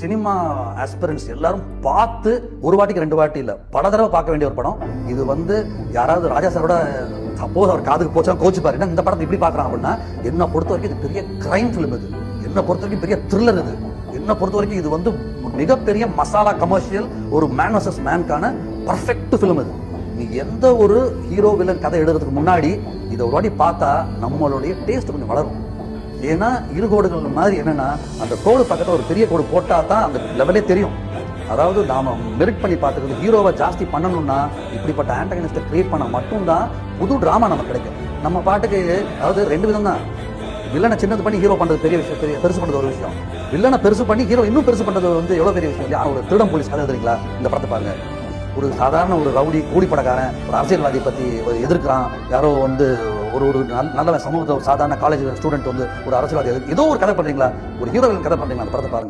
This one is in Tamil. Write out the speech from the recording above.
சினிமா ஆஸ்பிரன்ஸ் எல்லாரும் பார்த்து ஒரு வாட்டிக்கு 2 வாட்டி இல்ல பல தடவை பார்க்க வேண்டிய ஒரு படம் இது. யாராவது ராஜா சாரோட சப்போஸ் அவர் காதுக்கு போச்சா கோச்சு பாரு இந்த படத்தை இப்படி பாக்குறான் அப்படின்னா, என்ன பொறுத்த வரைக்கும் இது பெரிய கிரைம் பிலிம், இது என்ன பொறுத்த வரைக்கும் பெரிய த்ரில்லர், இது என்ன பொறுத்த வரைக்கும் இது மிகப்பெரிய மசாலா கமர்ஷியல் ஒரு மேன் வர்சஸ் மேன்கான பர்ஃபெக்ட் பிலிம். இது நீ எந்த ஒரு ஹீரோ வில்லன் கதை எழுதுறதுக்கு முன்னாடி இதை ஒரு வாட்டி பார்த்தா நம்மளுடைய டேஸ்ட் கொஞ்சம் வளரும். ஏன்னா இருகோடுகள் மாதிரி என்னன்னா, அந்த கோடு பக்கத்தில் ஒரு பெரிய கோடு போட்டா தான் அந்த லெவலே தெரியும். அதாவது நாம மெரிட் பண்ணி பார்த்துக்கிறது ஹீரோவை ஜாஸ்தி பண்ணணும்னா இப்படிப்பட்ட ஆன்டகனிஸ்டை கிரியேட் பண்ண மட்டும்தான் புது டிராமா நமக்கு கிடைக்கும். நம்ம பாட்டுக்கு அதாவது 2 விதம் தான். வில்லனை சின்னது பண்ணி ஹீரோ பண்றது பெரிய விஷயம், பெருசு பண்றது ஒரு விஷயம். வில்லனை பெருசு பண்ணி ஹீரோ இன்னும் பெருசு பண்றது எவ்வளவு பெரிய விஷயம் இல்லையா? ஒரு திருடம் போலீஸ் கதை தெரியுங்களா? இந்த படத்தை பாருங்க. ஒரு சாதாரண ஒரு ரவுடி கூலிப்படக்காரன் ஒரு அரசியல்வாதி பத்தி எதிர்க்கிறான். யாரோ ஒரு நல்ல சமூகத்தில் ஒரு சாதாரண காலேஜ் ஸ்டூடெண்ட் ஒரு அரசியல்வாதி ஏதோ ஒரு கதை பண்றீங்களா, ஒரு ஹீரோயின் கதை பண்றீங்களா? அந்த படத்தை பாருங்க.